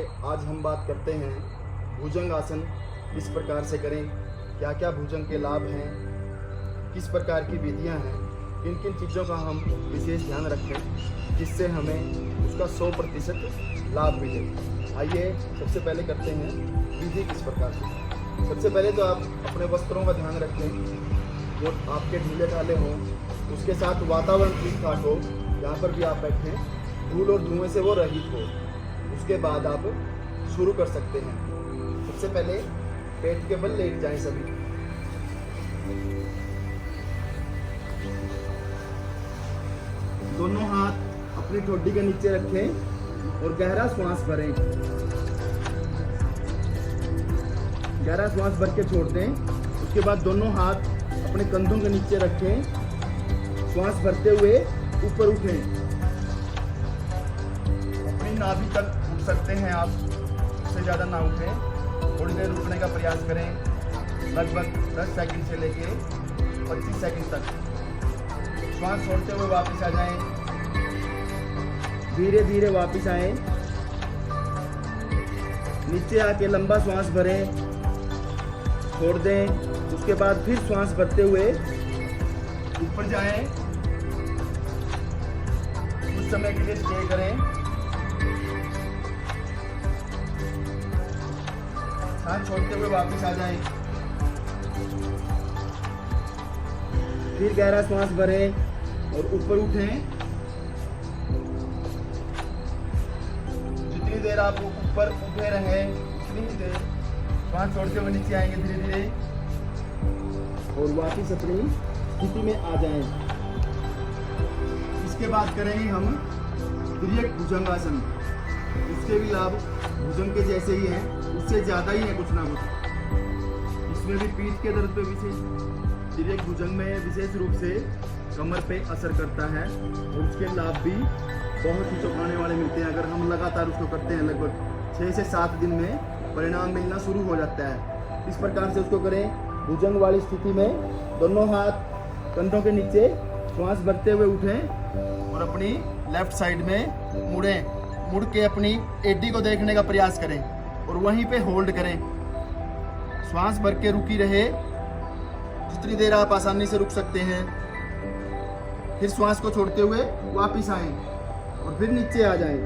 आज हम बात करते हैं भुजंग आसन किस प्रकार से करें, क्या क्या भुजंग के लाभ हैं, किस प्रकार की विधियां हैं, किन किन चीज़ों का हम विशेष ध्यान रखें जिससे हमें उसका 100% लाभ मिले। आइए सबसे पहले करते हैं विधि किस प्रकार से। सबसे पहले तो आप अपने वस्त्रों का ध्यान रखें, वो आपके ढीले ढाले हों, उसके साथ वातावरण ठीक ठाक हो, जहाँ पर भी आप बैठें धूल और धुएं से वो रहित हो। उसके बाद आप शुरू कर सकते हैं। सबसे पहले पेट के बल लेट जाएं सभी। दोनों हाथ अपनी ठोडी के नीचे रखें और गहरा श्वास भरें। गहरा श्वास भर के छोड़ दें। उसके बाद दोनों हाथ अपने कंधों के नीचे रखें। श्वास भरते हुए ऊपर उठें। अपनी नाभि तक उठ सकते हैं आप, उससे ज़्यादा ना उठें। थोड़ी देर रुकने का प्रयास करें, लगभग 10 सेकंड से लेके 25 सेकंड तक। श्वास छोड़ते हुए वापस आ जाएं। धीरे धीरे वापस आएं। नीचे आके लंबा श्वास भरें, छोड़ दें। उसके बाद फिर श्वास भरते हुए ऊपर जाएं। कुछ समय के लिए स्टे करें। सांस छोड़ते हुए वापस आ जाएं। फिर गहरा श्वास भरें और ऊपर उठें। जितनी देर आप ऊपर उठे रहें उतनी ही देर श्वास छोड़ते हुए नीचे आएंगे धीरे धीरे और वापस अपनी स्थिति में आ जाएं। इसके बाद करेंगे हम तिर्यक भुजंगासन। उसके भी लाभ भुजंग के जैसे ही हैं, उससे ज़्यादा ही है कुछ ना कुछ। इसमें भी पीठ के दर्द पे विशेष, तिर्यक भुजंग में विशेष रूप से कमर पे असर करता है और उसके लाभ भी बहुत ही चौंकाने वाले मिलते हैं। अगर हम लगातार उसको करते हैं, लगभग 6 से 7 दिन में परिणाम मिलना शुरू हो जाता है। इस प्रकार से उसको करें। भुजंग वाली स्थिति में दोनों हाथ कंधों के नीचे, श्वास भरते हुए उठें और अपनी लेफ्ट साइड में मुड़ें। मुड़ के अपनी एडी को देखने का प्रयास करें और वहीं पे होल्ड करें। श्वास भर के रुकी रहे जितनी देर आप आसानी से रुक सकते हैं। फिर श्वास को छोड़ते हुए वापस आएं और फिर नीचे आ जाएं।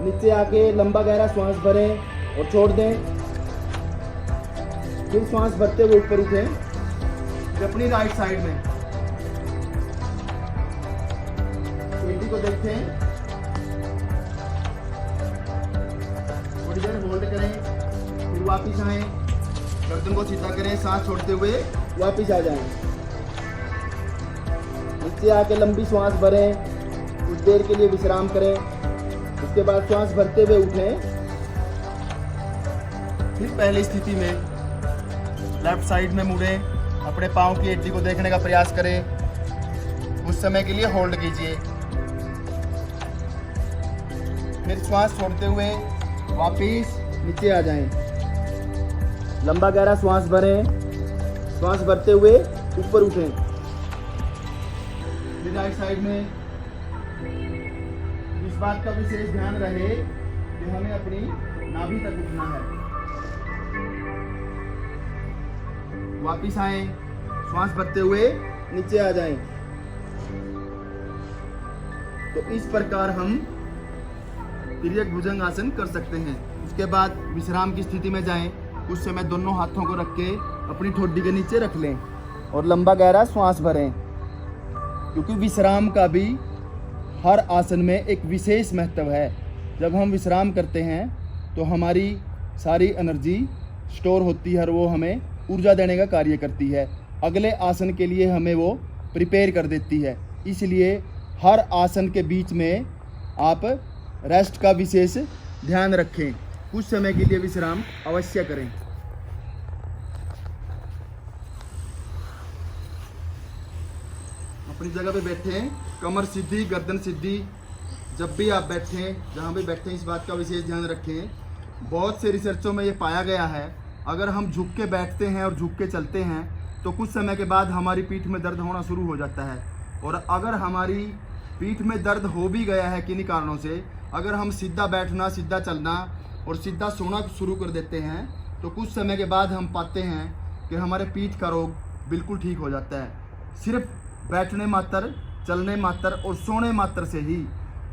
नीचे आके लंबा गहरा श्वास भरें और छोड़ दें। फिर श्वास भरते हुए ऊपर उठें। फिर अपनी राइट साइड में एडी को देखें, थोड़ी देर होल्ड करें, फिर वापस आएं, गर्दन को सीधा करें, सांस छोड़ते हुए वापस आ जाएं। नीचे आके लंबी श्वास भरें, कुछ देर के लिए विश्राम करें। उसके बाद श्वास भरते हुए उठें। फिर पहली स्थिति में लेफ्ट साइड में मुड़ें, अपने पाँव की एडी को देखने का प्रयास करें। कुछ समय के लिए होल्ड कीजिए। फिर श्वास छोड़ते हुए वापिस नीचे आ जाएं। लंबा गहरा श्वास भरें, श्वास भरते हुए ऊपर उठें। फिर राइट साइड में इस बात का विशेष ध्यान रहे कि हमें अपनी नाभि तक उठना है। वापिस आएं, श्वास भरते हुए नीचे आ जाएं। तो इस प्रकार हम तिर्यक भुजंग आसन कर सकते हैं। उसके बाद विश्राम की स्थिति में जाएं। उस समय दोनों हाथों को रख के अपनी ठोडी के नीचे रख लें और लंबा गहरा श्वास भरें, क्योंकि विश्राम का भी हर आसन में एक विशेष महत्व है। जब हम विश्राम करते हैं तो हमारी सारी एनर्जी स्टोर होती है और वो हमें ऊर्जा देने का कार्य करती है। अगले आसन के लिए हमें वो प्रिपेयर कर देती है। इसलिए हर आसन के बीच में आप रेस्ट का विशेष ध्यान रखें। कुछ समय के लिए विश्राम अवश्य करें। अपनी जगह पे बैठें, कमर सीधी, गर्दन सीधी। जब भी आप बैठें, जहाँ भी बैठें, इस बात का विशेष ध्यान रखें। बहुत से रिसर्चों में ये पाया गया है, अगर हम झुक के बैठते हैं और झुक के चलते हैं तो कुछ समय के बाद हमारी पीठ में दर्द होना शुरू हो जाता है। और अगर हमारी पीठ में दर्द हो भी गया है किन्हीं कारणों से, अगर हम सीधा बैठना, सीधा चलना और सीधा सोना शुरू कर देते हैं तो कुछ समय के बाद हम पाते हैं कि हमारे पीठ का रोग बिल्कुल ठीक हो जाता है। सिर्फ बैठने मात्र, चलने मात्र और सोने मात्र से ही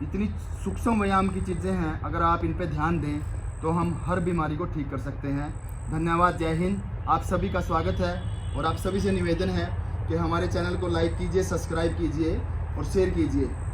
इतनी सूक्ष्म व्यायाम की चीज़ें हैं, अगर आप इन पे ध्यान दें तो हम हर बीमारी को ठीक कर सकते हैं। धन्यवाद, जय हिंद। आप सभी का स्वागत है और आप सभी से निवेदन है कि हमारे चैनल को लाइक कीजिए, सब्सक्राइब कीजिए और शेयर कीजिए।